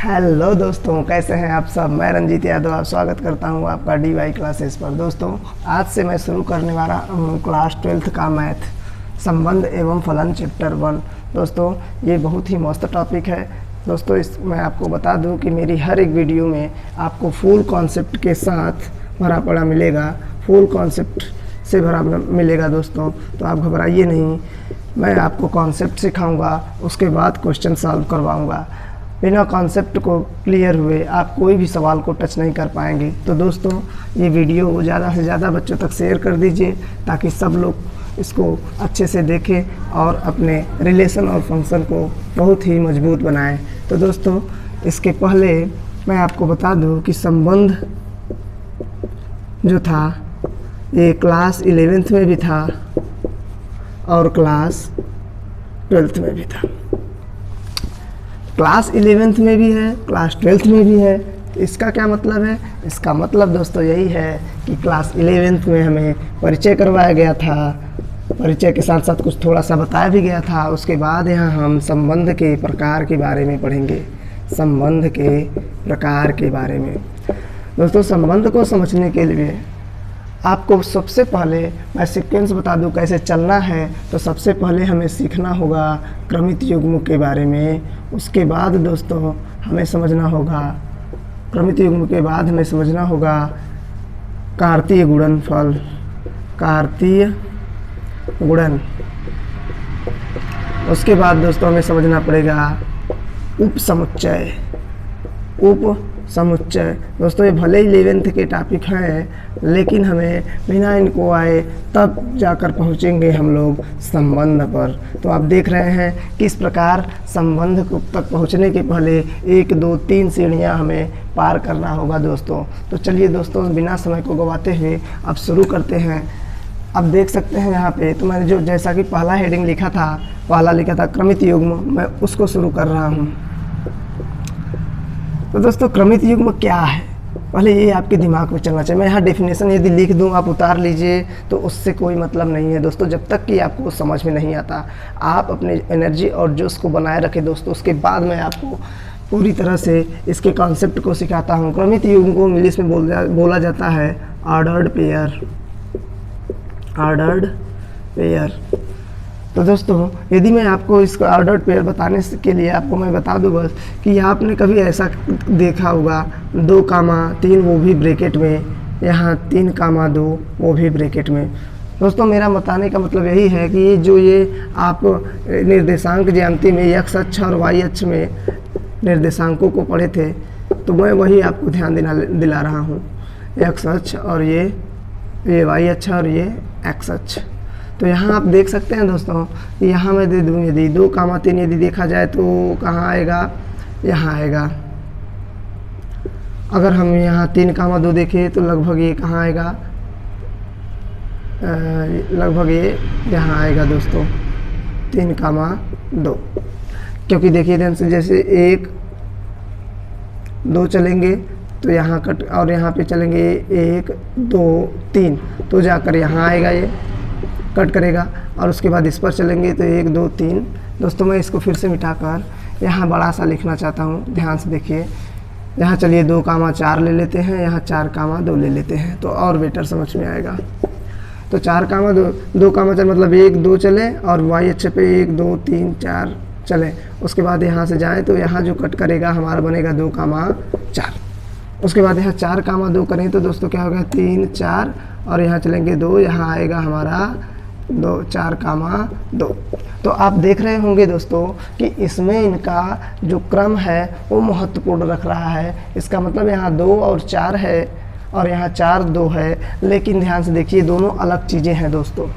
Hello दोस्तों, कैसे हैं आप सब। मैं रंजीत यादव आप स्वागत करता हूं आपका DY क्लासेस पर। दोस्तों, आज से मैं शुरू करने वाला हूं क्लास 12th का मैथ संबंध एवं फलन चैप्टर 1। दोस्तों, ये बहुत ही मस्त टॉपिक है। दोस्तों, मैं आपको बता दूं कि मेरी हर एक वीडियो में आपको फुल कॉन्सेप्ट के साथ भरा पड़ा मिलेगा, फुल कॉन्सेप्ट से भरा मिलेगा दोस्तों। तो आप घबराइए नहीं, मैं आपको कॉन्सेप्ट सिखाऊंगा, उसके बाद क्वेश्चन सॉल्व करवाऊंगा। बिना कॉन्सेप्ट को क्लियर हुए आप कोई भी सवाल को टच नहीं कर पाएंगे। तो दोस्तों, ये वीडियो ज़्यादा से ज़्यादा बच्चों तक शेयर कर दीजिए ताकि सब लोग इसको अच्छे से देखें और अपने रिलेशन और फंक्शन को बहुत ही मजबूत बनाएं। तो दोस्तों, इसके पहले मैं आपको बता दूं कि संबंध जो था ये क्लास 11th में भी था और क्लास 12th में भी था। क्लास 11th में भी है, क्लास 12th में भी है। इसका क्या मतलब है? इसका मतलब दोस्तों यही है कि क्लास 11th में हमें परिचय करवाया गया था, परिचय के साथ साथ कुछ थोड़ा सा बताया भी गया था। उसके बाद यहाँ हम संबंध के प्रकार के बारे में पढ़ेंगे, संबंध के प्रकार के बारे में। दोस्तों, संबंध को समझने के लिए आपको सबसे पहले मैं सीक्वेंस बता दूं कैसे चलना है। तो सबसे पहले हमें सीखना होगा क्रमित युग्म के बारे में। उसके बाद दोस्तों हमें समझना होगा क्रमित युग्म के बाद हमें समझना होगा कार्तीय गुणनफल, कार्तीय गुणन। उसके बाद दोस्तों हमें समझना पड़ेगा उपसमुच्चय, उपसमुच्चय। दोस्तों, ये भले ही 11th के टॉपिक हैं, लेकिन हमें बिना इनको आए तब जाकर पहुंचेंगे हम लोग संबंध पर। तो आप देख रहे हैं किस प्रकार संबंध तक पहुंचने के पहले 1 2 3 सीढ़ियां हमें पार करना होगा दोस्तों। तो चलिए दोस्तों, बिना समय को गंवाते हुए अब शुरू करते हैं। अब देख सकते हैं यहाँ पे, तो मैंने जो जैसा कि पहला हेडिंग लिखा था क्रमित युग्म, मैं उसको शुरू कर रहा हूँ। तो दोस्तों, क्रमित युग्म क्या है, पहले ये आपके दिमाग में चलना चाहिए। मैं यहाँ डेफिनेशन यदि लिख दूँ, आप उतार लीजिए, तो उससे कोई मतलब नहीं है दोस्तों। जब तक कि आपको समझ में नहीं आता, आप अपने एनर्जी और जोश को बनाए रखें दोस्तों। उसके बाद मैं आपको पूरी तरह से इसके कॉन्सेप्ट को सिखाता हूँ। क्रमित युग्म को इंग्लिश में बोला जाता है ऑर्डर्ड पेयर, ऑर्डर्ड पेयर। तो दोस्तों, यदि मैं आपको इसका ऑर्डर्ड पेयर बताने के लिए आपको मैं बता दूं बस कि आपने कभी ऐसा देखा होगा 2,3 वो भी ब्रैकेट में, यहाँ 3,2 वो भी ब्रैकेट में। दोस्तों, मेरा बताने का मतलब यही है कि ये आप निर्देशांक ज्यामिति में x अक्ष और y अक्ष में निर्देशांकों को पढ़े थे, तो मैं वही आपको ध्यान दिला रहा हूँ। x अक्ष और ये y अक्ष और ये x अक्ष। तो यहाँ आप देख सकते हैं दोस्तों, यहाँ मैं दे दूँ यदि 2,3 यदि देखा जाए तो कहाँ आएगा, यहाँ आएगा। अगर हम यहाँ 3,2 देखें तो लगभग ये कहाँ आएगा, लगभग ये यहाँ आएगा दोस्तों 3,2। क्योंकि देखिए ध्यान से, जैसे 1 2 चलेंगे तो यहाँ कट, और यहाँ पे चलेंगे 1 2 3 तो जाकर यहाँ आएगा, ये कट करेगा। और उसके बाद इस पर चलेंगे तो 1 2 3। दोस्तों, मैं इसको फिर से मिटाकर यहाँ बड़ा सा लिखना चाहता हूँ, ध्यान से देखिए। यहाँ चलिए 2,4 ले लेते हैं, यहाँ 4,2 ले लेते हैं, तो और बेटर समझ में आएगा। तो 4,2 2,4 मतलब 1 2 चले और y अक्ष पे 1 2 3 4 चले। उसके बाद यहाँ से जाएँ तो यहाँ जो कट करेगा हमारा बनेगा 2,4। उसके बाद यहाँ 4,2 करें तो दोस्तों क्या होगा 3 4, और यहाँ चलेंगे 2, यहाँ आएगा हमारा 4,2। तो आप देख रहे होंगे दोस्तों कि इसमें इनका जो क्रम है वो महत्वपूर्ण रख रहा है। इसका मतलब यहाँ 2 और 4 है और यहाँ 4 2 है, लेकिन ध्यान से देखिए दोनों अलग चीज़ें हैं दोस्तों।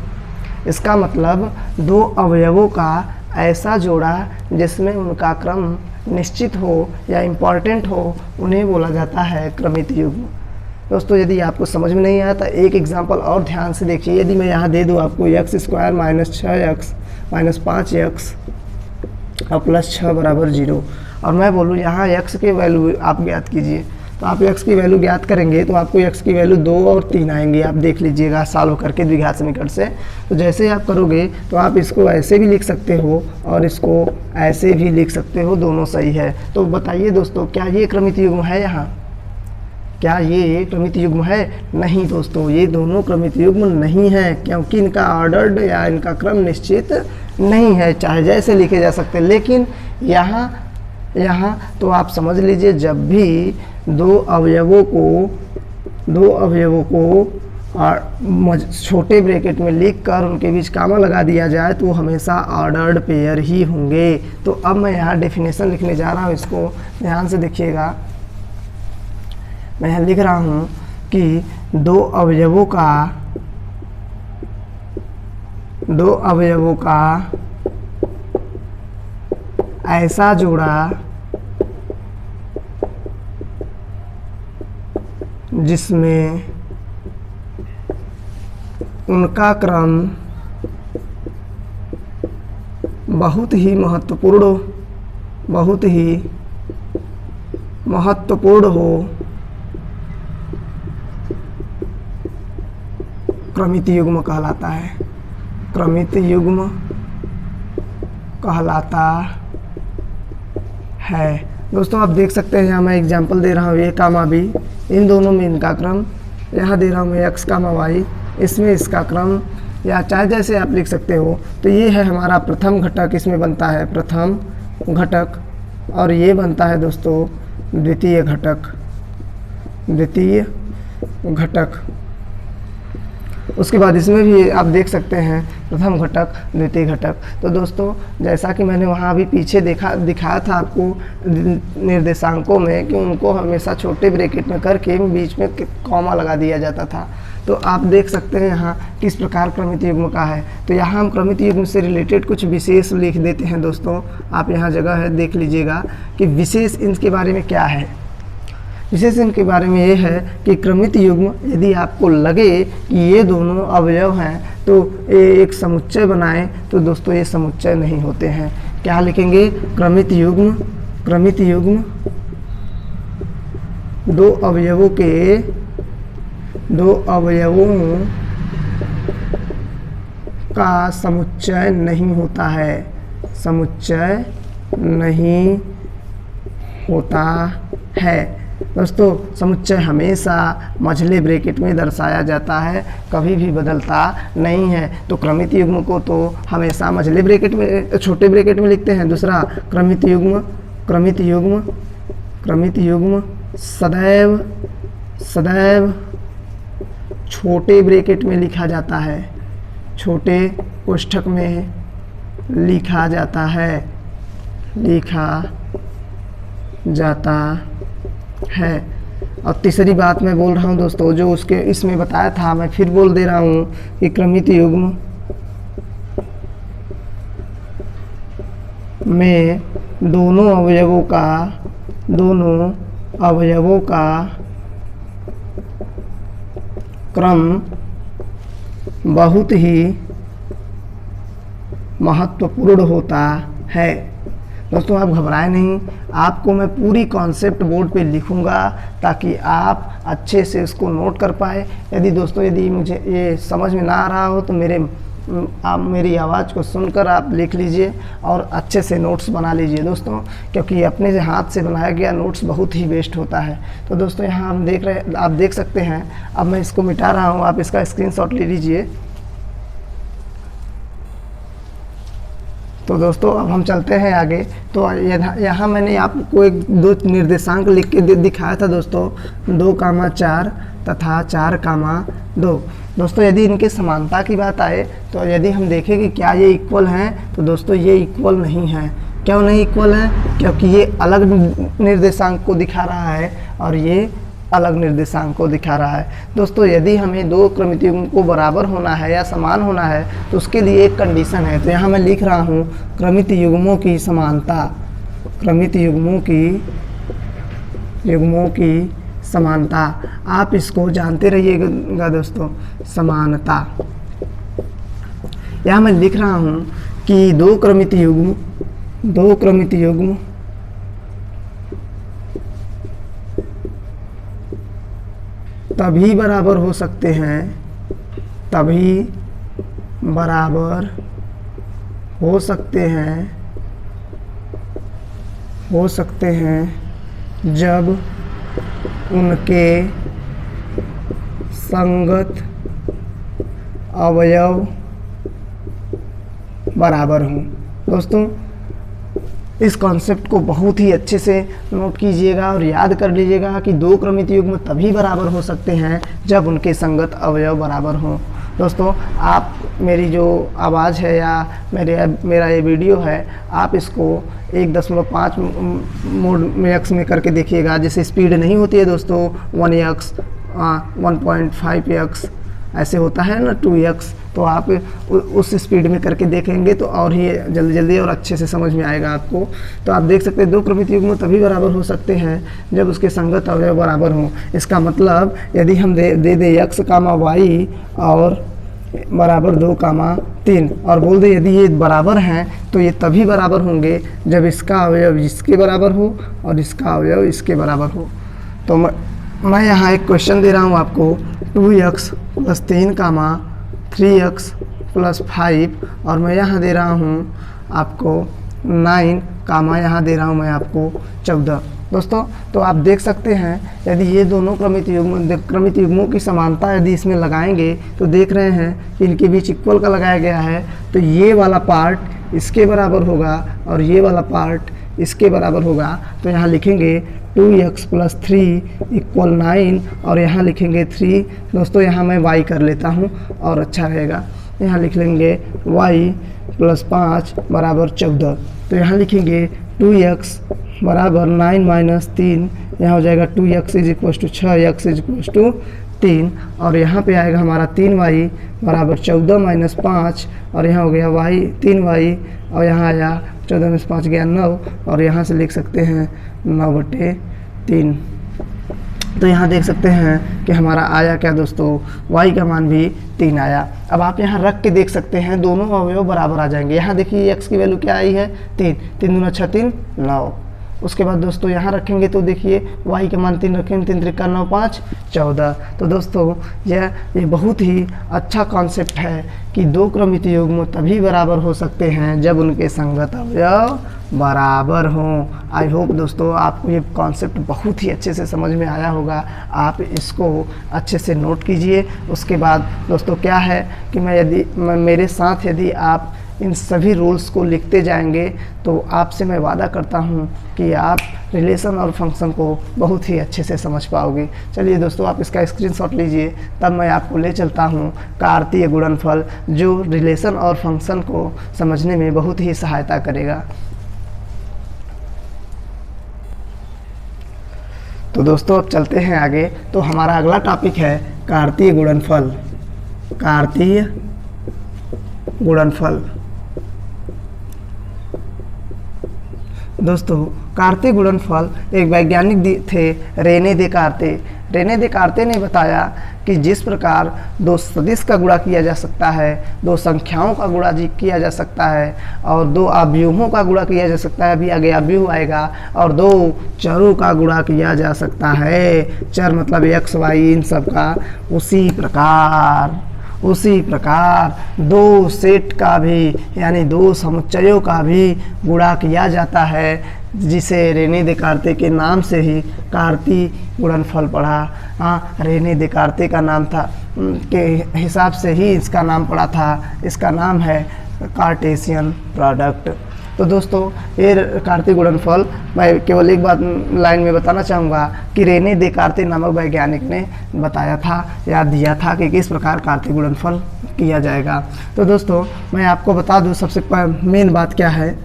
इसका मतलब 2 अवयवों का ऐसा जोड़ा जिसमें उनका क्रम निश्चित हो या इम्पॉर्टेंट हो, उन्हें बोला जाता है क्रमित युग्म। दोस्तों, यदि आपको समझ में नहीं आया तो एक एग्जांपल और ध्यान से देखिए। यदि मैं यहाँ दे दूँ आपको x² - 6x - 5x और +6 = 0, और मैं बोलूँ यहाँ x के वैल्यू आप ज्ञात कीजिए, तो आप x की वैल्यू ज्ञात करेंगे तो आपको x की वैल्यू 2 और 3 आएंगी। आप देख लीजिएगा सॉल्व करके द्विघात समीकरण से। तो जैसे ही आप करोगे तो आप इसको ऐसे भी लिख सकते हो और इसको ऐसे भी लिख सकते हो, दोनों सही है। तो बताइए दोस्तों, क्या ये क्रमित युग्म है यहाँ? क्या ये क्रमित युग्म है? नहीं दोस्तों, ये दोनों क्रमित युग्म नहीं है, क्योंकि इनका ऑर्डर्ड या इनका क्रम निश्चित नहीं है, चाहे जैसे लिखे जा सकते हैं। लेकिन यहाँ तो आप समझ लीजिए, जब भी दो अवयवों को छोटे ब्रैकेट में लिखकर उनके बीच कामा लगा दिया जाए तो वो हमेशा ऑर्डर्ड पेयर ही होंगे। तो अब मैं यहाँ डेफिनेशन लिखने जा रहा हूँ, इसको ध्यान से देखिएगा। मैं यहाँ लिख रहा हूँ कि दो अवयवों का ऐसा जोड़ा जिसमें उनका क्रम बहुत ही महत्वपूर्ण हो, क्रमित युग्म कहलाता है। क्रमित युग्म कहलाता है। दोस्तों आप देख सकते हैं, यहाँ मैं एग्जांपल दे रहा हूँ ए कामा बी, इन दोनों में इनका क्रम, यहाँ दे रहा हूँ मैं एक्स कामा वाई, इसमें इसका क्रम, या चाहे जैसे आप लिख सकते हो। तो ये है हमारा प्रथम घटक, इसमें बनता है प्रथम घटक, और ये बनता है दोस्तों द्वितीय घटक। उसके बाद इसमें भी आप देख सकते हैं प्रथम घटक, द्वितीय घटक। तो दोस्तों जैसा कि मैंने वहाँ अभी पीछे दिखाया था आपको निर्देशांकों में, कि उनको हमेशा छोटे ब्रैकेट में करके बीच में कॉमा लगा दिया जाता था। तो आप देख सकते हैं यहाँ किस प्रकार क्रमित युग्म का है। तो यहाँ हम क्रमित युग्म से रिलेटेड कुछ विशेष लिख देते हैं दोस्तों। आप यहाँ जगह है, देख लीजिएगा कि विशेष इनके बारे में क्या है। विशेष इनके बारे में ये है कि क्रमित युग्म, यदि आपको लगे कि ये दोनों अवयव हैं तो ये एक समुच्चय बनाएं, तो दोस्तों ये समुच्चय नहीं होते हैं। क्या लिखेंगे? क्रमित युग्म दो अवयवों का समुच्चय नहीं होता है, समुच्चय नहीं होता है। दोस्तों समुच्चय हमेशा मझले ब्रैकेट में दर्शाया जाता है, कभी भी बदलता नहीं है। तो क्रमित युग्म को तो हमेशा मझले ब्रैकेट में, छोटे ब्रैकेट में लिखते हैं। दूसरा क्रमित युग्म सदैव छोटे ब्रैकेट में लिखा जाता है, छोटे कोष्ठक में लिखा जाता है। और तीसरी बात मैं बोल रहा हूँ दोस्तों, जो उसके इसमें बताया था, मैं फिर बोल दे रहा हूँ कि क्रमित युग्म में दोनों अवयवों का क्रम बहुत ही महत्वपूर्ण होता है। दोस्तों आप घबराएं नहीं, आपको मैं पूरी कॉन्सेप्ट बोर्ड पे लिखूंगा ताकि आप अच्छे से इसको नोट कर पाए। यदि मुझे ये समझ में ना आ रहा हो तो आप मेरी आवाज़ को सुनकर आप लिख लीजिए और अच्छे से नोट्स बना लीजिए दोस्तों, क्योंकि अपने से हाथ से बनाया गया नोट्स बहुत ही बेस्ट होता है। तो दोस्तों यहाँ आप देख सकते हैं। अब मैं इसको मिटा रहा हूँ, आप इसका स्क्रीनशॉट ले लीजिए। तो दोस्तों अब हम चलते हैं आगे। तो यहाँ मैंने आपको दो निर्देशांक लिख के दिखाया था दोस्तों, 2,4 तथा 4,2। दोस्तों यदि इनके समानता की बात आए तो यदि हम देखें कि क्या ये इक्वल हैं, तो दोस्तों ये इक्वल नहीं है। क्यों नहीं इक्वल हैं? क्योंकि ये अलग निर्देशांक को दिखा रहा है और ये अलग निर्देशांक को दिखा रहा है। दोस्तों यदि हमें दो क्रमित युग्म को बराबर होना है या समान होना है तो उसके लिए एक कंडीशन है। तो यहाँ मैं लिख रहा हूँ क्रमित युग्मों की समानता, क्रमित युग्मों की समानता। आप इसको जानते रहिएगा दोस्तों, समानता। यहाँ मैं लिख रहा हूँ कि दो क्रमित युग्म तभी बराबर हो सकते हैं, तभी बराबर हो सकते हैं जब उनके संगत अवयव बराबर हों। दोस्तों इस कॉन्सेप्ट को बहुत ही अच्छे से नोट कीजिएगा और याद कर लीजिएगा कि दो क्रमित युग्म तभी बराबर हो सकते हैं जब उनके संगत अवयव बराबर हों। दोस्तों आप मेरी जो आवाज़ है या मेरा ये वीडियो है, आप इसको 1.5 मोड में एक्स में करके देखिएगा। जैसे स्पीड नहीं होती है दोस्तों 1x 1.5x ऐसे होता है ना 2x, तो आप उस स्पीड में करके देखेंगे तो और ही जल्दी जल्दी और अच्छे से समझ में आएगा आपको। तो आप देख सकते हैं दो क्रमित युग्म तभी बराबर हो सकते हैं जब उसके संगत अवयव बराबर हों। इसका मतलब यदि हम दे दे x, y और बराबर 2, 3 और बोल दे यदि ये बराबर हैं तो ये तभी बराबर होंगे जब इसका अवयव इसके बराबर हो और इसका अवयव इसके बराबर हो। तो मैं यहाँ एक क्वेश्चन दे रहा हूँ आपको, 2x + 3, 3x + 5 और मैं यहाँ दे रहा हूँ आपको 9, यहाँ दे रहा हूँ मैं आपको 14। दोस्तों तो आप देख सकते हैं यदि ये दोनों क्रमित युग्मों की समानता यदि इसमें लगाएंगे तो देख रहे हैं कि इनके बीच इक्वल का लगाया गया है, तो ये वाला पार्ट इसके बराबर होगा और ये वाला पार्ट इसके बराबर होगा। तो यहाँ लिखेंगे 2x + 3 = 9 और यहाँ लिखेंगे 3। दोस्तों यहाँ मैं y कर लेता हूँ और अच्छा रहेगा। यहाँ लिख लेंगे y + 5 = 14। तो यहाँ लिखेंगे 2x = 9 - 3, यहाँ हो जाएगा 2x = 6, x = 3 और यहाँ पे आएगा हमारा 3y = 14 - 5 और यहाँ हो गया y 3y और यहाँ आया 14 में 5 गया 9 और यहाँ से लिख सकते हैं 9/3। तो यहाँ देख सकते हैं कि हमारा आया क्या दोस्तों, y का मान भी 3 आया। अब आप यहाँ रख के देख सकते हैं दोनों अवयव बराबर आ जाएंगे। यहाँ देखिए x की वैल्यू क्या आई है 3, 3 दूना 6 3 9। उसके बाद दोस्तों यहाँ रखेंगे तो देखिए y का मान 3 रखेंगे, 3 3 9 5 14। तो दोस्तों ये बहुत ही अच्छा कॉन्सेप्ट है कि दो क्रमित युग्म तभी बराबर हो सकते हैं जब उनके संगत अवयव बराबर हों। आई होप दोस्तों आपको ये कॉन्सेप्ट बहुत ही अच्छे से समझ में आया होगा। आप इसको अच्छे से नोट कीजिए। उसके बाद दोस्तों क्या है कि मेरे साथ यदि आप इन सभी रूल्स को लिखते जाएंगे तो आपसे मैं वादा करता हूं कि आप रिलेशन और फंक्शन को बहुत ही अच्छे से समझ पाओगे। चलिए दोस्तों आप इसका स्क्रीनशॉट लीजिए, तब मैं आपको ले चलता हूं कार्तीय गुणनफल जो रिलेशन और फंक्शन को समझने में बहुत ही सहायता करेगा। तो दोस्तों अब चलते हैं आगे। तो हमारा अगला टॉपिक है कार्तीय गुणनफल। कार्तीय गुणनफल दोस्तों कार्तीय गुणनफल एक वैज्ञानिक थे रेने देकार्ते ने बताया कि जिस प्रकार दो सदिश का गुणा किया जा सकता है, दो संख्याओं का गुणा किया जा सकता है और दो अवयवों का गुणा किया जा सकता है, अभी आगे अवयव आएगा, और दो चरों का गुणा किया जा सकता है, चर मतलब x y इन सब का, उसी प्रकार दो सेट का भी यानी दो समुच्चयों का भी गुणा किया जाता है, जिसे रेने देकार्ते के नाम से ही कार्तीय गुणनफल पड़ा। रेने देकार्ते का नाम था के हिसाब से ही इसका नाम पड़ा था। इसका नाम है कार्टेशियन प्रोडक्ट। तो दोस्तों ये कार्तीय गुणनफल मैं केवल एक बात लाइन में बताना चाहूँगा कि रेने देकार्ते नामक वैज्ञानिक ने बताया था या दिया था कि किस प्रकार कार्तीय गुणनफल किया जाएगा। तो दोस्तों मैं आपको बता दूँ सबसे मेन बात क्या है।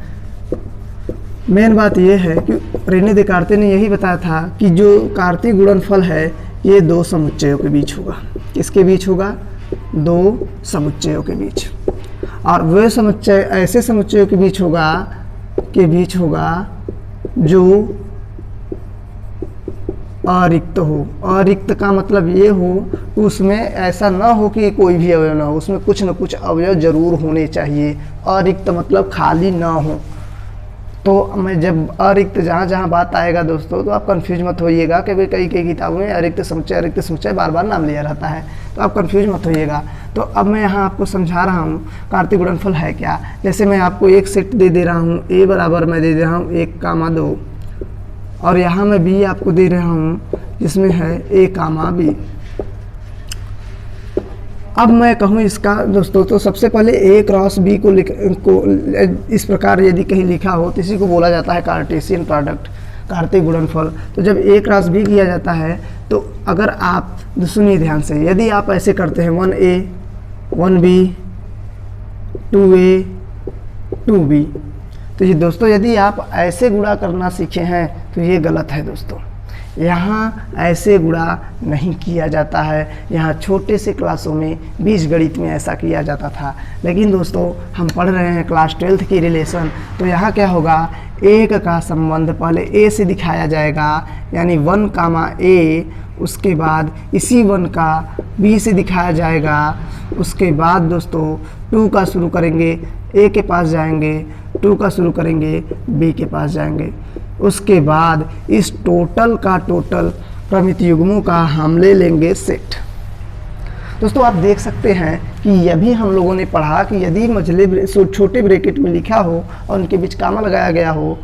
मेन बात ये है कि रेने देकार्ते ने यही बताया था कि जो कार्तीय गुणनफल है ये दो समुच्चयों के बीच होगा। किसके बीच होगा? दो समुच्चयों के बीच। और वह समुच्चय ऐसे समुच्चयों के बीच होगा जो अरिक्त हो। अरिक्त का मतलब ये हो उसमें ऐसा ना हो कि कोई भी अवयव ना हो, उसमें कुछ न कुछ अवयव जरूर होने चाहिए। अरिक्त मतलब खाली ना हो। तो मैं जब अरिक्त जहाँ जहाँ बात आएगा दोस्तों, तो आप कंफ्यूज मत होइएगा कि भाई कई कई किताबों में अरिक्त समुच्चय बार बार नाम लिया रहता है, तो आप कंफ्यूज मत होइएगा। तो अब मैं यहाँ आपको समझा रहा हूँ कार्तीय गुणनफल है क्या। जैसे मैं आपको एक सेट दे रहा हूँ, ए बराबर मैं दे रहा हूँ 1,2, और यहाँ मैं बी आपको दे रहा हूँ जिसमें है a, b। अब मैं कहूँ इसका दोस्तों, तो सबसे पहले a क्रॉस b को इस प्रकार यदि कहीं लिखा हो तो इसी को बोला जाता है कार्टेशियन प्रोडक्ट, कार्तीय गुणनफल। तो जब a क्रॉस b किया जाता है, तो अगर आप सुनिए ध्यान से, यदि आप ऐसे करते हैं 1a 1b 2a 2b, तो ये दोस्तों यदि आप ऐसे गुणा करना सीखे हैं तो ये गलत है दोस्तों। यहाँ ऐसे गुणा नहीं किया जाता है, यहाँ छोटे से क्लासों में बीजगणित में ऐसा किया जाता था। लेकिन दोस्तों हम पढ़ रहे हैं क्लास 12th की रिलेशन, तो यहाँ क्या होगा, एक का संबंध पहले ए से दिखाया जाएगा, यानी 1, a, उसके बाद इसी 1 का b से दिखाया जाएगा। उसके बाद दोस्तों 2 का शुरू करेंगे, a के पास जाएंगे, 2 का शुरू करेंगे, b के पास जाएंगे। उसके बाद इस टोटल का टोटल क्रमित युग्मों का हम ले लेंगे सेट। दोस्तों आप देख सकते हैं कि यह भी हम लोगों ने पढ़ा कि यदि मझले छोटे ब्रैकेट में लिखा हो और उनके बीच कामा लगाया गया हो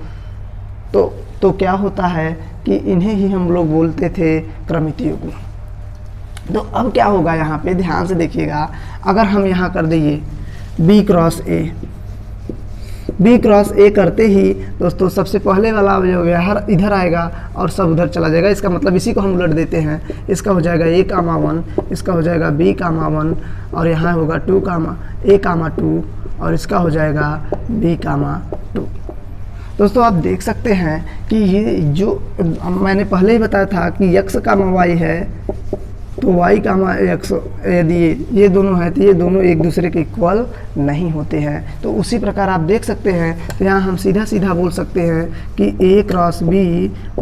तो क्या होता है कि इन्हें ही हम लोग बोलते थे क्रमित युग्म। तो अब क्या होगा, यहाँ पे ध्यान से देखिएगा, अगर हम यहाँ कर दिए b क्रॉस a करते ही दोस्तों सबसे पहले वाला जो व्यवहार इधर आएगा और सब उधर चला जाएगा। इसका मतलब इसी को हम उलट देते हैं, इसका हो जाएगा a, 1, इसका हो जाएगा b, 1, और यहाँ होगा a, 2, और इसका हो जाएगा b, 2। दोस्तों आप देख सकते हैं कि ये जो मैंने पहले ही बताया था कि x, y है, तो y, x यदि ये दोनों हैं तो ये दोनों एक दूसरे के इक्वल नहीं होते हैं। तो उसी प्रकार आप देख सकते हैं, तो यहाँ हम सीधा सीधा बोल सकते हैं कि a cross b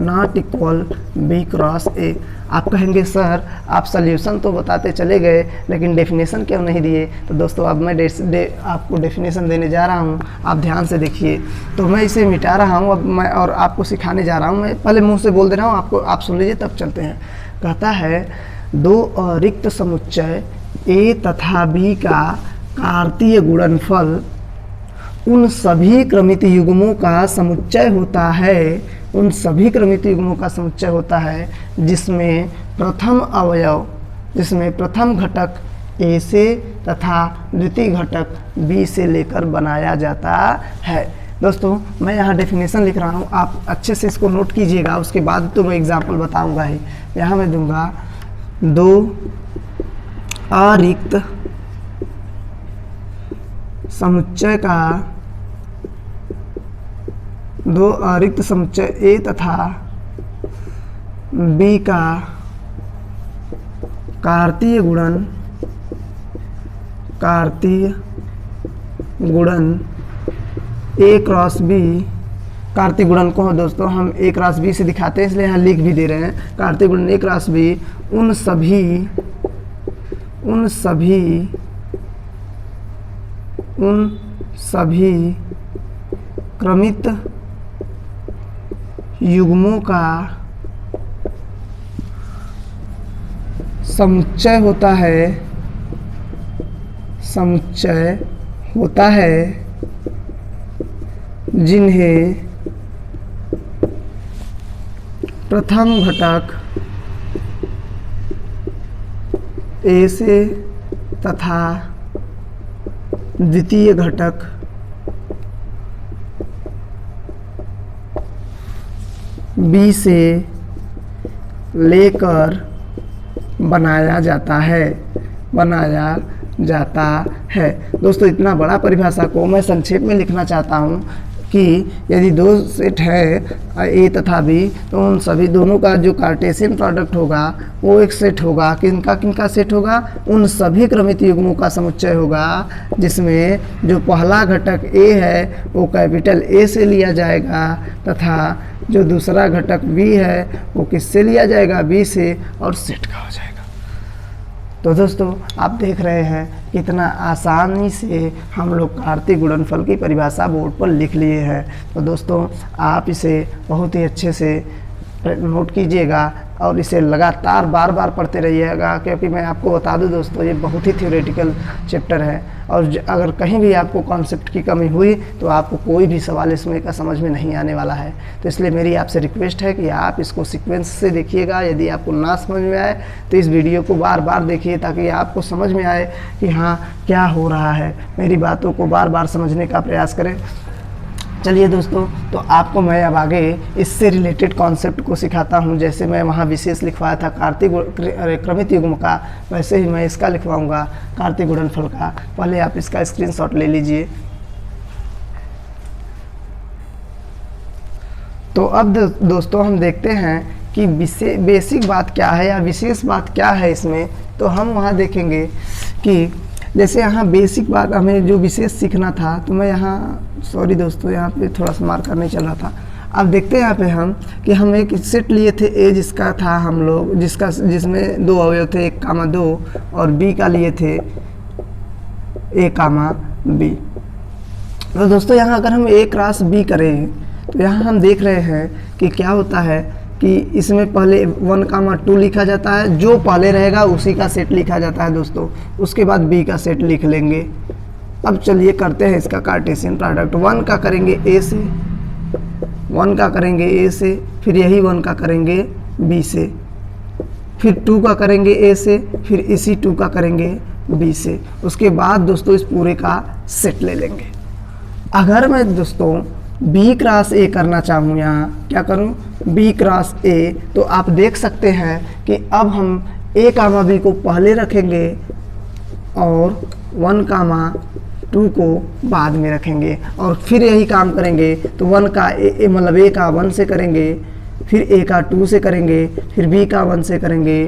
not equal b cross a। आप कहेंगे सर आप सल्यूशन तो बताते चले गए लेकिन डेफिनेशन क्यों नहीं दिए। तो दोस्तों अब मैं आपको डेफिनेशन देने जा रहा हूँ, आप ध्यान से देखिए। तो मैं इसे मिटा रहा हूँ अब मैं और आपको सिखाने जा रहा हूँ। मैं पहले मुँह से बोल दे रहा हूँ, आपको आप सुन लीजिए तब चलते हैं। कहता है दो अरिक्त समुच्चय a तथा b का कार्तीय गुणनफल उन सभी क्रमित युग्मों का समुच्चय होता है, उन सभी क्रमित युग्मों का समुच्चय होता है जिसमें प्रथम अवयव, जिसमें प्रथम घटक a से तथा द्वितीय घटक b से लेकर बनाया जाता है। दोस्तों मैं यहाँ डेफिनेशन लिख रहा हूँ, आप अच्छे से इसको नोट कीजिएगा, उसके बाद तो मैं एग्जाम्पल बताऊँगा ही। यहाँ मैं दूंगा दो अरिक्त समुच्चय का, दो अरिक्त समुच्चय a तथा b का कार्तीय गुणन a क्रॉस b। कार्तीय गुणन को दोस्तों हम a क्रॉस b से दिखाते हैं, इसलिए यहाँ लिख भी दे रहे हैं। कार्तीय गुणन a क्रॉस b उन सभी क्रमित युग्मों का समुच्चय होता है जिन्हें प्रथम घटक a से तथा द्वितीय घटक b से लेकर बनाया जाता है। दोस्तों इतना बड़ा परिभाषा को मैं संक्षेप में लिखना चाहता हूँ कि यदि दो सेट है a तथा b, तो उन सभी दोनों का जो कार्टेशियन प्रोडक्ट होगा वो एक सेट होगा। किनका सेट होगा? उन सभी क्रमित युग्मों का समुच्चय होगा जिसमें जो पहला घटक a है वो कैपिटल A से लिया जाएगा तथा जो दूसरा घटक b है वो किससे लिया जाएगा? b से, और सेट का हो जाएगा। तो दोस्तों आप देख रहे हैं कितना आसानी से हम लोग कार्तीय गुणनफल की परिभाषा बोर्ड पर लिख लिए हैं। तो दोस्तों आप इसे बहुत ही अच्छे से नोट कीजिएगा और इसे लगातार बार बार पढ़ते रहिएगा, क्योंकि मैं आपको बता दूं दोस्तों ये बहुत ही थ्योरेटिकल चैप्टर है और अगर कहीं भी आपको कॉन्सेप्ट की कमी हुई तो आपको कोई भी सवाल इसमें का समझ में नहीं आने वाला है। तो इसलिए मेरी आपसे रिक्वेस्ट है कि आप इसको सीक्वेंस से देखिएगा। यदि आपको ना समझ में आए तो इस वीडियो को बार बार देखिए ताकि आपको समझ में आए कि हाँ क्या हो रहा है। मेरी बातों को बार बार समझने का प्रयास करें। चलिए दोस्तों, तो आपको मैं अब आगे इससे रिलेटेड कॉन्सेप्ट को सिखाता हूं। जैसे मैं वहां विशेष लिखवाया था कार्तीय क्रमित युग्म का, वैसे ही मैं इसका लिखवाऊंगा कार्तीय गुणनफल का। पहले आप इसका स्क्रीनशॉट ले लीजिए। तो अब दोस्तों हम देखते हैं कि बेसिक बात क्या है या विशेष बात क्या है इसमें। तो हम वहाँ देखेंगे कि जैसे यहाँ बेसिक बात हमें जो विशेष सीखना था, तो मैं यहाँ सॉरी दोस्तों यहाँ पे थोड़ा सा मार्कर नहीं चल रहा था। अब देखते हैं यहाँ पे हम कि हम एक सेट लिए थे ए जिसका था हम लोग जिसमें 2 अवयव थे 1,2 और बी का लिए थे a,b। तो दोस्तों यहाँ अगर हम a क्रॉस b करें तो यहाँ हम देख रहे हैं कि क्या होता है कि इसमें पहले 1,2 लिखा जाता है, जो पहले रहेगा उसी का सेट लिखा जाता है दोस्तों। उसके बाद बी का सेट लिख लेंगे। अब चलिए करते हैं इसका कार्टेशियन प्रोडक्ट। 1 का करेंगे ए से, 1 का करेंगे ए से, फिर यही 1 का करेंगे बी से, फिर 2 का करेंगे ए से, फिर इसी 2 का करेंगे बी से। उसके बाद दोस्तों इस पूरे का सेट ले लेंगे। अगर मैं दोस्तों बी क्रॉस ए करना चाहूँ, यहाँ क्या करूँ बी क्रॉस ए, तो आप देख सकते हैं कि अब हम ए कामा बी को पहले रखेंगे और 1,2 को बाद में रखेंगे और फिर यही काम करेंगे। तो 1 का ए मतलब ए का 1 से करेंगे, फिर ए का 2 से करेंगे, फिर बी का 1 से करेंगे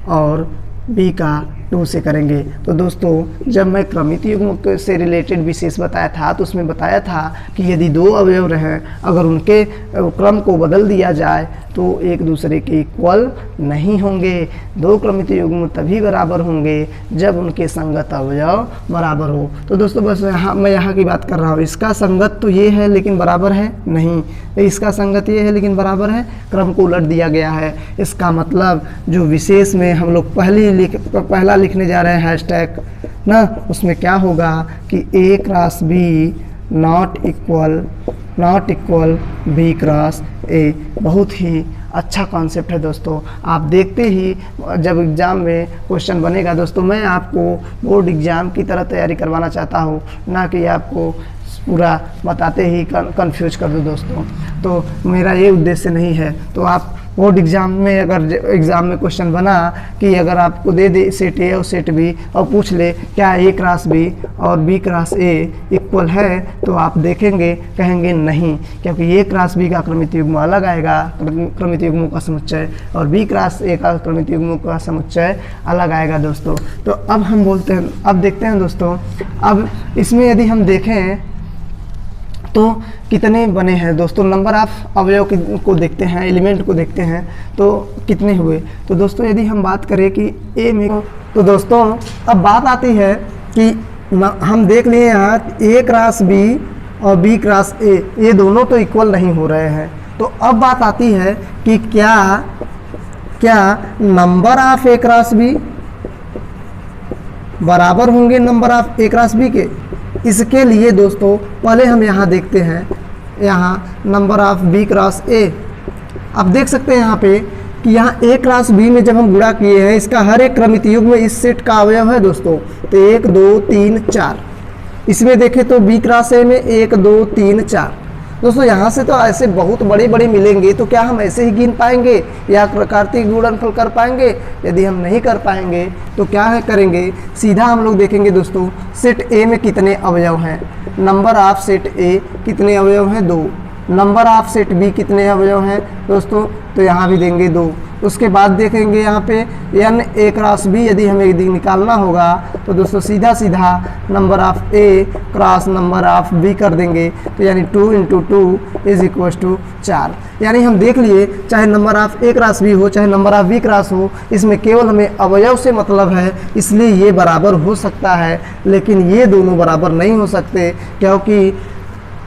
और बी का 2 से करेंगे। तो दोस्तों जब मैं क्रमित युग्म से रिलेटेड विशेष बताया था तो उसमें बताया था कि यदि 2 अवयव रहें, अगर उनके क्रम को बदल दिया जाए तो एक दूसरे के इक्वल नहीं होंगे। 2 क्रमित युग्म तभी बराबर होंगे जब उनके संगत अवयव बराबर हो। तो दोस्तों बस मैं यहाँ की बात कर रहा हूँ। इसका संगत तो ये है लेकिन बराबर है नहीं, इसका संगत ये है लेकिन बराबर है, क्रम को उलट दिया गया है। इसका मतलब जो विशेष में हम लोग पहला लिखने जा रहे हैं हैशटैग ना, उसमें क्या होगा कि a cross b not equal b cross a। बहुत ही अच्छा कॉन्सेप्ट है दोस्तों। आप देखते ही जब एग्ज़ाम में क्वेश्चन बनेगा दोस्तों, मैं आपको बोर्ड एग्ज़ाम की तरह तैयारी करवाना चाहता हूँ, ना कि आपको पूरा बताते ही कंफ्यूज कर दो दोस्तों। तो मेरा ये उद्देश्य नहीं है। तो आप बोर्ड एग्ज़ाम में अगर एग्ज़ाम में क्वेश्चन बना कि अगर आपको दे दे सेट ए और सेट बी और पूछ ले क्या ए क्रॉस बी और बी क्रॉस ए इक्वल है, तो आप देखेंगे कहेंगे नहीं, क्योंकि ए क्रॉस बी का क्रमित युग्म अलग आएगा, क्रमित युग्मों का समुच्चय, और बी क्रॉस ए का क्रमित युग्मों का समुच्चय अलग आएगा दोस्तों। तो अब हम बोलते हैं, अब देखते हैं दोस्तों, अब इसमें यदि हम देखें तो कितने बने हैं दोस्तों। नंबर ऑफ अवयव को देखते हैं, एलिमेंट को देखते हैं तो कितने हुए। तो दोस्तों यदि हम बात करें कि ए में, तो दोस्तों अब बात आती है कि हम देख लिए यहाँ ए क्रॉस बी और बी क्रॉस ए, ये दोनों तो इक्वल नहीं हो रहे हैं। तो अब बात आती है कि क्या number of A cross B बराबर होंगे number of A cross B के। इसके लिए दोस्तों पहले हम यहाँ देखते हैं, यहाँ number of B cross A. आप देख सकते हैं यहाँ पे कि यहाँ ए क्रॉस बी में जब हम गुणा किए हैं, इसका हर एक क्रमित युग्म इस सेट का अवयव है दोस्तों। तो 1 2 3 4, इसमें देखें तो बी क्रॉस ए में 1 2 3 4। दोस्तों यहाँ से तो ऐसे बहुत बड़े बड़े मिलेंगे, तो क्या हम ऐसे ही गिन पाएंगे या कार्तीय गुणनफल कर पाएंगे? यदि हम नहीं कर पाएंगे तो क्या है करेंगे, सीधा हम लोग देखेंगे दोस्तों सेट ए में कितने अवयव हैं। नंबर ऑफ सेट ए कितने अवयव हैं 2, नंबर ऑफ सेट बी कितने अवयव हैं दोस्तों, तो यहाँ भी देंगे 2। उसके बाद देखेंगे यहाँ पे n a क्रॉस b यदि हमें यदि निकालना होगा तो दोस्तों सीधा सीधा number of a cross number of b कर देंगे, तो यानी 2 इंटू 2 इज इक्वल टू 4। यानी हम देख लिए चाहे number of a cross b हो चाहे नंबर ऑफ b क्रॉस हो, इसमें केवल हमें अवयव से मतलब है, इसलिए ये बराबर हो सकता है, लेकिन ये दोनों बराबर नहीं हो सकते, क्योंकि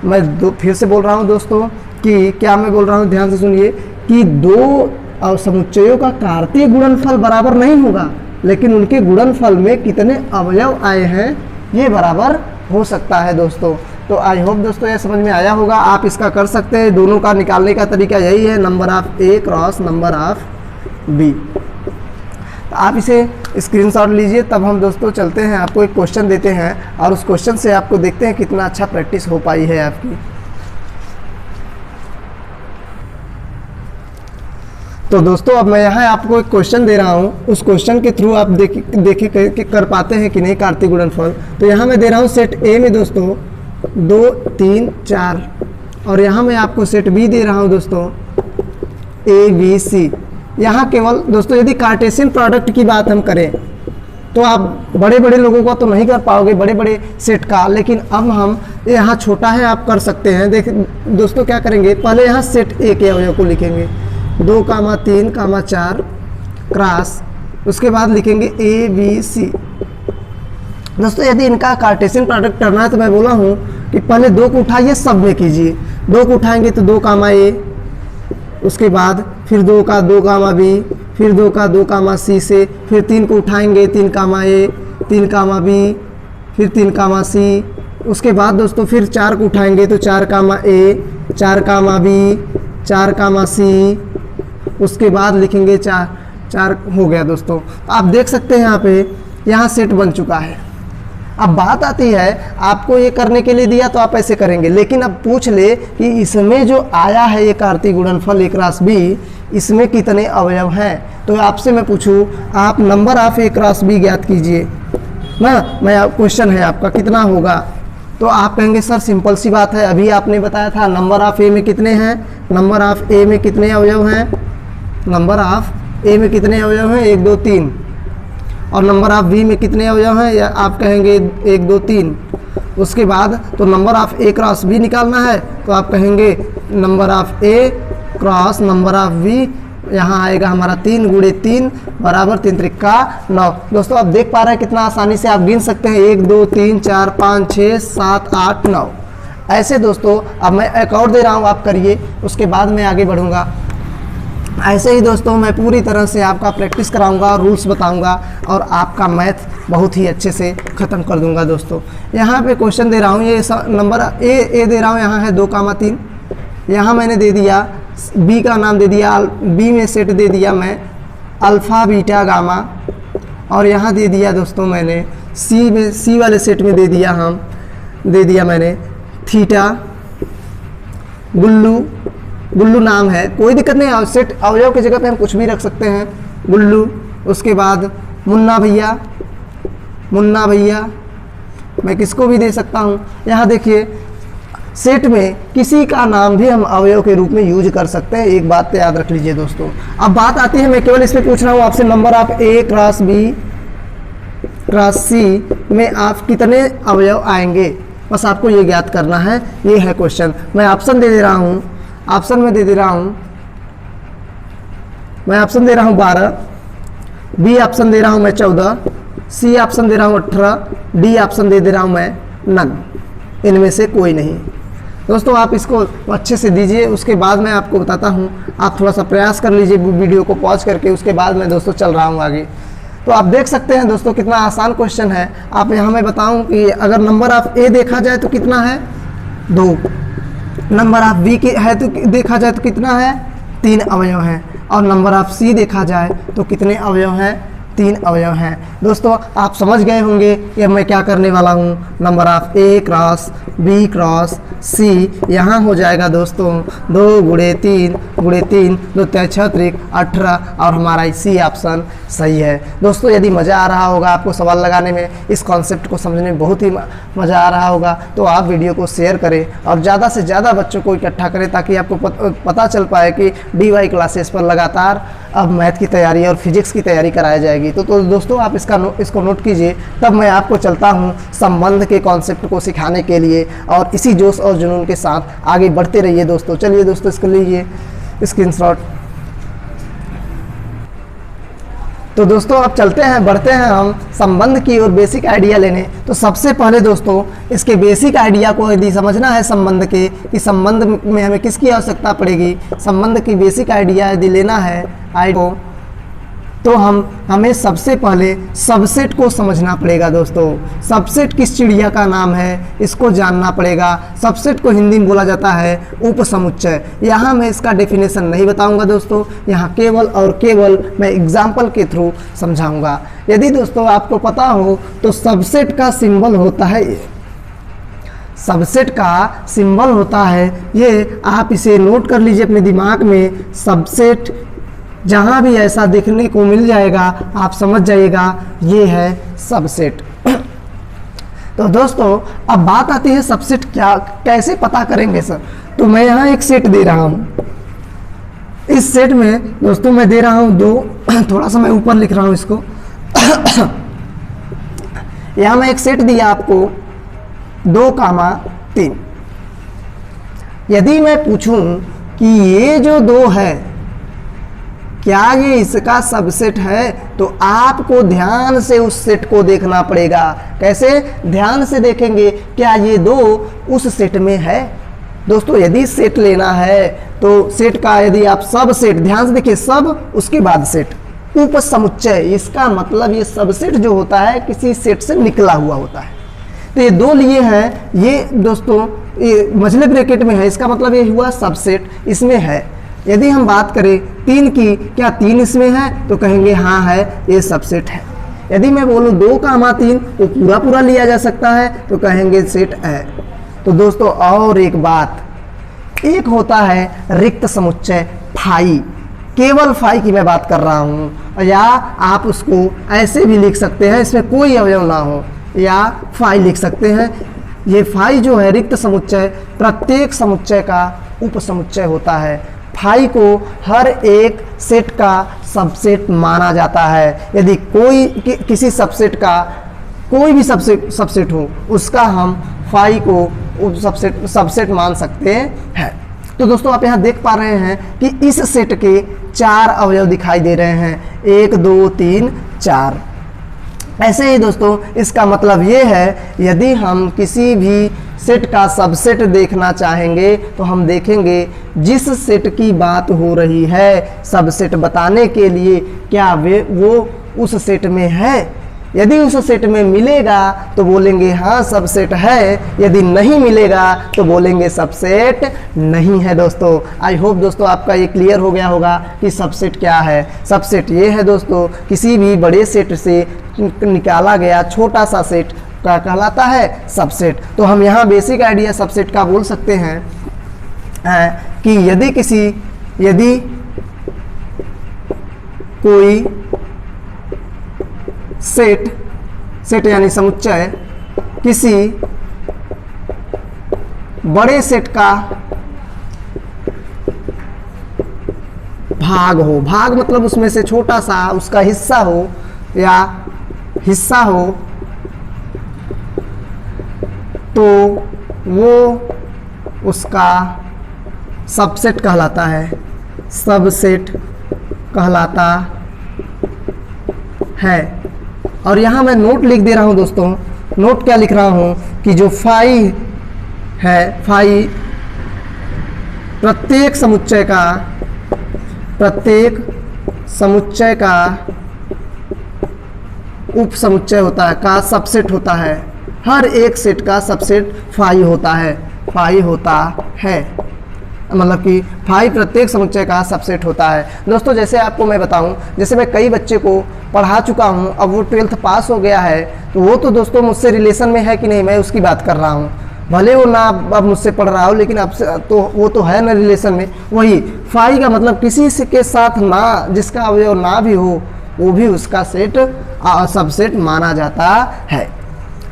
मैं फिर से बोल रहा हूँ दोस्तों कि क्या मैं बोल रहा हूँ, ध्यान से सुनिए कि दो समुच्चयों का कार्तीय गुणनफल बराबर नहीं होगा, लेकिन उनके गुणनफल में कितने अवयव आए हैं ये बराबर हो सकता है दोस्तों। तो आई होप दोस्तों ये समझ में आया होगा, आप इसका कर सकते हैं। दोनों का निकालने का तरीका यही है, number of A cross number of B. तो आप इसे स्क्रीनशॉट लीजिए, तब हम दोस्तों चलते हैं, आपको एक क्वेश्चन देते हैं और उस क्वेश्चन से आपको देखते हैं कितना अच्छा प्रैक्टिस हो पाई है आपकी। तो दोस्तों अब मैं यहाँ आपको एक क्वेश्चन दे रहा हूँ, उस क्वेश्चन के थ्रू आप देखे कर पाते हैं कि नहीं कार्तीय गुणनफल। तो यहाँ मैं दे रहा हूँ सेट ए में दोस्तों 2 3 4, और यहाँ मैं आपको सेट बी दे रहा हूँ दोस्तों ए बी सी। यहाँ केवल दोस्तों यदि कार्टेशियन प्रोडक्ट की बात हम करें तो आप बड़े बड़े लोगों का तो नहीं कर पाओगे, बड़े बड़े सेट का, लेकिन अब हम यहाँ छोटा है आप कर सकते हैं। देख दोस्तों क्या करेंगे, पहले यहाँ सेट ए के अवयव को लिखेंगे 2, 3, 4 क्रॉस, उसके बाद लिखेंगे ए बी सी। दोस्तों यदि इनका कार्टेशियन प्रोडक्ट करना है तो मैं बोला हूँ कि पहले 2 को उठाइए, सब में कीजिए। 2 को उठाएंगे तो 2 कामा ए, उसके बाद फिर 2 का 2 कामा बी, फिर 2 का 2 कामा सी से, फिर 3 को उठाएंगे 3 कामा ए, 3 कामा बी, फिर 3 कामा सी। उसके बाद दोस्तों फिर 4 को उठाएंगे तो 4 कामा ए, 4 कामा बी, 4 कामा सी, उसके बाद लिखेंगे 4 हो गया दोस्तों। आप देख सकते हैं यहाँ पे यहाँ सेट बन चुका है। अब बात आती है, आपको ये करने के लिए दिया तो आप ऐसे करेंगे, लेकिन अब पूछ ले कि इसमें जो आया है ये कार्तीय गुणनफल ए क्रॉस बी, इसमें कितने अवयव हैं। तो आपसे मैं पूछूं, आप number of A cross B ज्ञात कीजिए ना। मैं क्वेश्चन है आपका कितना होगा, तो आप कहेंगे सर सिंपल सी बात है, अभी आपने बताया था नंबर ऑफ ए में कितने हैं, नंबर ऑफ ए में कितने अवयव हैं, नंबर ऑफ ए में कितने अवयव हैं 1 2 3, और नंबर ऑफ बी में कितने अवयव हैं, या आप कहेंगे 1 2 3। उसके बाद तो number of A cross B निकालना है, तो आप कहेंगे number of A cross number of B, यहाँ आएगा हमारा 3 गुणे 3 बराबर 3 त्रिका 9। दोस्तों आप देख पा रहे हैं कितना आसानी से आप गिन सकते हैं 1 2 3 4 5 6 7 8 9। ऐसे दोस्तों अब मैं एक और दे रहा हूँ, आप करिए, उसके बाद मैं आगे बढ़ूँगा। ऐसे ही दोस्तों मैं पूरी तरह से आपका प्रैक्टिस कराऊंगा, रूल्स बताऊंगा और आपका मैथ बहुत ही अच्छे से ख़त्म कर दूंगा दोस्तों। यहाँ पे क्वेश्चन दे रहा हूँ, ये नंबर ए दे रहा हूँ, यहाँ है 2 कामा 3, यहाँ मैंने दे दिया बी का नाम दे दिया, बी में सेट दे दिया मैं अल्फ़ा बीटा गामा, और यहाँ दे दिया दोस्तों मैंने सी वाले सेट में दे दिया मैंने थीटा। गुल्लू नाम है, कोई दिक्कत नहीं, सेट अवयव की जगह पे हम कुछ भी रख सकते हैं, गुल्लू। उसके बाद मुन्ना भैया मैं किसको भी दे सकता हूँ। यहाँ देखिए सेट में किसी का नाम भी हम अवयव के रूप में यूज कर सकते हैं, एक बात तो याद रख लीजिए दोस्तों। अब बात आती है, मैं केवल इसमें पूछ रहा हूँ आपसे, number of A cross B cross C में आप कितने अवयव आएंगे, बस आपको ये ज्ञात करना है। ये है क्वेश्चन। मैं ऑप्शन दे दे रहा हूँ, ऑप्शन में दे रहा हूँ, मैं ऑप्शन दे रहा हूँ 12, बी ऑप्शन दे रहा हूँ मैं 14, सी ऑप्शन दे रहा हूँ 18, डी ऑप्शन दे रहा हूँ मैं नन, इनमें से कोई नहीं। दोस्तों आप इसको अच्छे से दीजिए, उसके बाद मैं आपको बताता हूँ। आप थोड़ा सा प्रयास कर लीजिए वीडियो को पॉज करके, उसके बाद मैं दोस्तों चल रहा हूँ आगे। तो आप देख सकते हैं दोस्तों कितना आसान क्वेश्चन है। आप यहाँ मैं बताऊँ कि अगर नंबर ऑफ ए देखा जाए तो कितना है 2, नंबर ऑफ बी है तो देखा जाए तो कितना है 3 अवयव हैं, और नंबर ऑफ सी देखा जाए तो कितने अवयव हैं 3 अवयव हैं। दोस्तों आप समझ गए होंगे कि मैं क्या करने वाला हूँ। Number of A cross B cross C, यहाँ हो जाएगा दोस्तों 2 गुणे 3 गुणे 3, 2 3 6 त्रिक 18, और हमारा सी ऑप्शन सही है। दोस्तों यदि मज़ा आ रहा होगा आपको सवाल लगाने में, इस कॉन्सेप्ट को समझने में बहुत ही मज़ा आ रहा होगा, तो आप वीडियो को शेयर करें और ज़्यादा से ज़्यादा बच्चों को इकट्ठा करें, ताकि आपको पता चल पाए कि DY क्लासेस पर लगातार अब मैथ की तैयारी और फिजिक्स की तैयारी कराई जाएगी। तो दोस्तों आप इसको नोट कीजिए। तब मैं आपको चलता हूँ संबंध के कॉन्सेप्ट को सिखाने के लिए, और इसी जोश और जुनून के साथ आगे बढ़ते रहिए दोस्तों। चलिए दोस्तों इसको लीजिए स्क्रीनशॉट। तो दोस्तों अब चलते हैं, बढ़ते हैं हम संबंध की ओर बेसिक आइडिया लेने। तो सबसे पहले दोस्तों इसके बेसिक आइडिया को यदि समझना है संबंध के, कि संबंध में हमें किसकी आवश्यकता पड़ेगी, संबंध की बेसिक आइडिया यदि लेना है आइडिया, तो हमें सबसे पहले सबसेट को समझना पड़ेगा दोस्तों। सबसेट किस चिड़िया का नाम है इसको जानना पड़ेगा। सबसेट को हिंदी में बोला जाता है उपसमुच्चय। यहाँ मैं इसका डेफिनेशन नहीं बताऊंगा दोस्तों, यहाँ केवल और केवल मैं एग्जाम्पल के थ्रू समझाऊंगा। यदि दोस्तों आपको पता हो तो सबसेट का सिंबल होता है ये, सबसेट का सिंबल होता है ये, आप इसे नोट कर लीजिए अपने दिमाग में। सबसेट जहाँ भी ऐसा देखने को मिल जाएगा आप समझ जाइएगा ये है सबसेट। तो दोस्तों अब बात आती है सबसेट क्या कैसे पता करेंगे सर। तो मैं यहाँ एक सेट दे रहा हूँ, इस सेट में दोस्तों मैं दे रहा हूँ 2, थोड़ा सा मैं ऊपर लिख रहा हूँ इसको। यहाँ मैं एक सेट दिया आपको 2, 3। यदि मैं पूछूं कि ये जो 2 है क्या ये इसका सबसेट है, तो आपको ध्यान से उस सेट को देखना पड़ेगा। कैसे ध्यान से देखेंगे, क्या ये 2 उस सेट में है। दोस्तों यदि सेट लेना है तो सेट का यदि आप सब सेट, ध्यान से देखिए, सब उसके बाद सेट, उपसमुच्चय, इसका मतलब ये सबसेट जो होता है किसी सेट से निकला हुआ होता है। तो ये 2 लिए हैं, ये दोस्तों ये मझले ब्रैकेट में है, इसका मतलब ये हुआ सबसेट, इसमें है। यदि हम बात करें 3 की, क्या 3 इसमें है, तो कहेंगे हाँ है, ये सबसेट है। यदि मैं बोलूँ 2, 3 तो पूरा लिया जा सकता है, तो कहेंगे सेट है। तो दोस्तों और एक बात, एक होता है रिक्त समुच्चय फाई, केवल फाई की मैं बात कर रहा हूँ, या आप उसको ऐसे भी लिख सकते हैं, इसमें कोई अवयव ना हो, या फाई लिख सकते हैं। ये फाई जो है रिक्त समुच्चय, प्रत्येक समुच्चय का उपसमुच्चय होता है। फाई को हर एक सेट का सबसेट माना जाता है। यदि किसी सबसेट का कोई भी सबसेट हो, उसका हम फाई को सबसेट मान सकते हैं। तो दोस्तों आप यहाँ देख पा रहे हैं कि इस सेट के 4 अवयव दिखाई दे रहे हैं, 1, 2, 3, 4। ऐसे ही दोस्तों इसका मतलब ये है, यदि हम किसी भी सेट का सबसेट देखना चाहेंगे तो हम देखेंगे जिस सेट की बात हो रही है, सबसेट बताने के लिए क्या वो उस सेट में है। यदि उस सेट में मिलेगा तो बोलेंगे हाँ सबसेट है, यदि नहीं मिलेगा तो बोलेंगे सबसेट नहीं है। दोस्तों आई होप दोस्तों आपका ये क्लियर हो गया होगा कि सबसेट क्या है। सबसेट ये है दोस्तों, किसी भी बड़े सेट से निकाला गया छोटा सा सेट क्या कहलाता है, सबसेट। तो हम यहाँ बेसिक आइडिया सबसेट का बोल सकते हैं कि यदि कोई सेट यानी समुच्चय किसी बड़े सेट का भाग हो, भाग मतलब उसमें से छोटा सा उसका हिस्सा हो, या हिस्सा हो, तो वो उसका सबसेट कहलाता है, सबसेट कहलाता है। और यहाँ मैं नोट लिख दे रहा हूँ दोस्तों, नोट क्या लिख रहा हूँ कि जो फाई है, फाई प्रत्येक समुच्चय का उपसमुच्चय होता है, का सबसेट होता है। हर एक सेट का सबसेट फाई होता है, मतलब कि फाई प्रत्येक समुच्चय का सबसेट होता है। दोस्तों जैसे आपको मैं बताऊं, जैसे मैं कई बच्चे को पढ़ा चुका हूं, अब वो 12th पास हो गया है, तो वो तो दोस्तों मुझसे रिलेशन में है कि नहीं, मैं उसकी बात कर रहा हूं। भले वो ना अब मुझसे पढ़ रहा हो, लेकिन अब से तो वो तो है ना रिलेशन में। वही फाई का मतलब किसी के साथ ना, जिसका अवयव ना भी हो, वो भी उसका सेट सबसेट माना जाता है।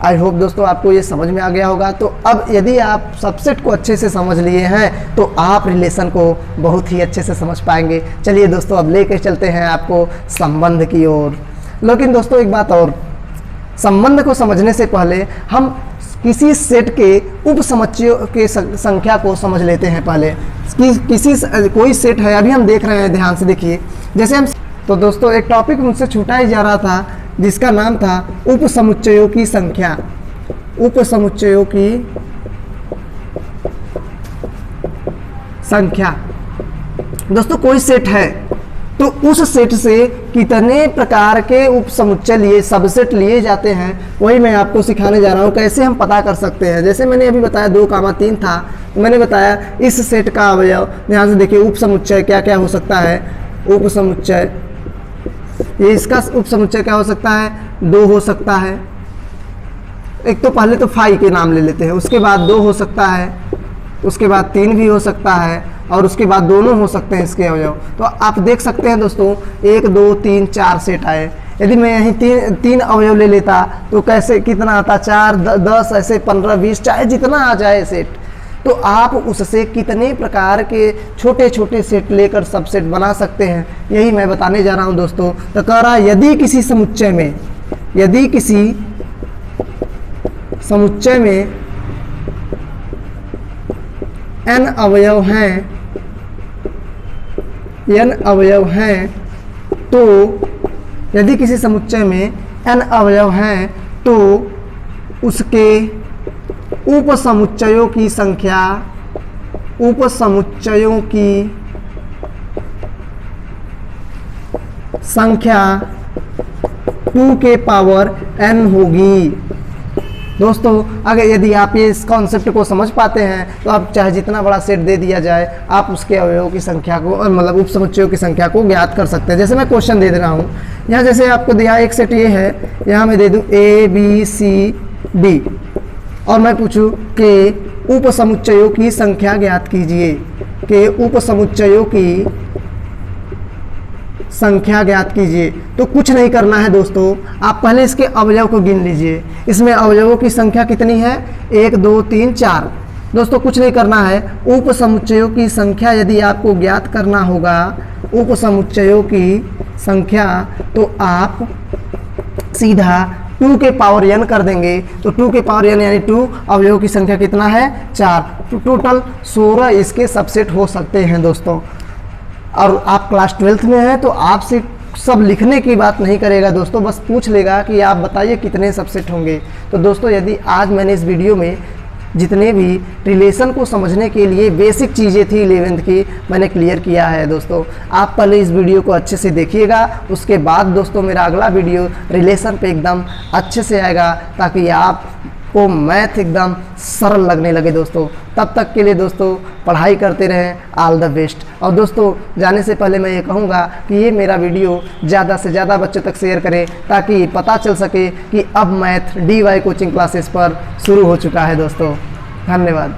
आई होप दोस्तों आपको ये समझ में आ गया होगा। तो अब यदि आप सबसेट को अच्छे से समझ लिए हैं तो आप रिलेशन को बहुत ही अच्छे से समझ पाएंगे। चलिए दोस्तों अब लेकर चलते हैं आपको संबंध की ओर। लेकिन दोस्तों एक बात और, संबंध को समझने से पहले हम किसी सेट के उप समुच्चयों के संख्या को समझ लेते हैं पहले। कोई सेट है, अभी हम देख रहे हैं, ध्यान से देखिए। जैसे हम तो दोस्तों एक टॉपिक मुझसे छूटा ही जा रहा था जिसका नाम था उप समुच्चयों की संख्या। उप समुच्चयों की संख्या। दोस्तों कोई सेट है तो उस सेट से कितने प्रकार के उप समुच्चय लिए, सबसेट लिए जाते हैं, वही मैं आपको सिखाने जा रहा हूँ। कैसे हम पता कर सकते हैं। जैसे मैंने अभी बताया 2, 3 था, तो मैंने बताया इस सेट का अवयव, ध्यान से देखिए, उप समुच्चय क्या क्या हो सकता है। उप समुच्चय, ये इसका उप समुच्चय क्या हो सकता है, 2 हो सकता है। एक तो पहले तो फाई के नाम ले लेते हैं, उसके बाद 2 हो सकता है, उसके बाद 3 भी हो सकता है, और उसके बाद दोनों हो सकते हैं इसके अवयव। तो आप देख सकते हैं दोस्तों 1, 2, 3, 4 सेट आए। यदि मैं यहीं 3 अवयव ले लेता तो कैसे कितना आता, 4, 10, ऐसे 15, 20, चाहे जितना आ जाए सेट, तो आप उससे कितने प्रकार के छोटे छोटे सेट लेकर सबसेट बना सकते हैं, यही मैं बताने जा रहा हूं दोस्तों। तो कह रहा यदि किसी समुच्चय में n अवयव हैं, तो यदि किसी समुच्चय में n अवयव हैं तो उसके उप समुच्चयों की संख्या 2 के पावर n होगी। दोस्तों अगर यदि आप ये इस कॉन्सेप्ट को समझ पाते हैं तो आप चाहे जितना बड़ा सेट दे दिया जाए, आप उसके अवयवों की संख्या को, मतलब उप समुच्चयों की संख्या को ज्ञात कर सकते हैं। जैसे मैं क्वेश्चन दे रहा हूँ, यहाँ जैसे आपको दिया एक सेट ये है, यहाँ मैं दे दूँ A B C D, और मैं पूछूँ कि उप समुच्चयों की संख्या ज्ञात कीजिए, कि उप समुच्चयों की संख्या ज्ञात कीजिए। तो कुछ नहीं करना है दोस्तों, आप पहले इसके अवयव को गिन लीजिए। इसमें अवयवों की संख्या कितनी है, 1, 2, 3, 4। दोस्तों कुछ नहीं करना है, उप समुच्चयों की संख्या यदि आपको ज्ञात करना होगा, उप समुच्चयों की संख्या, तो आप सीधा 2 के पावर n कर देंगे। तो 2 के पावर n यानी 2, अवयवों की संख्या कितना है, 4। तो टोटल 16 इसके सबसेट हो सकते हैं दोस्तों। और आप क्लास 12th में हैं तो आपसे सब लिखने की बात नहीं करेगा दोस्तों, बस पूछ लेगा कि आप बताइए कितने सबसेट होंगे। तो दोस्तों यदि आज मैंने इस वीडियो में जितने भी रिलेशन को समझने के लिए बेसिक चीज़ें थी 11th की, मैंने क्लियर किया है दोस्तों। आप पहले इस वीडियो को अच्छे से देखिएगा, उसके बाद दोस्तों मेरा अगला वीडियो रिलेशन पे एकदम अच्छे से आएगा, ताकि आपको मैथ एकदम सरल लगने लगे दोस्तों। तब तक के लिए दोस्तों पढ़ाई करते रहें, ऑल द बेस्ट। और दोस्तों जाने से पहले मैं ये कहूँगा कि ये मेरा वीडियो ज़्यादा से ज़्यादा बच्चों तक शेयर करें, ताकि पता चल सके कि अब मैथ DY कोचिंग क्लासेस पर शुरू हो चुका है दोस्तों। धन्यवाद।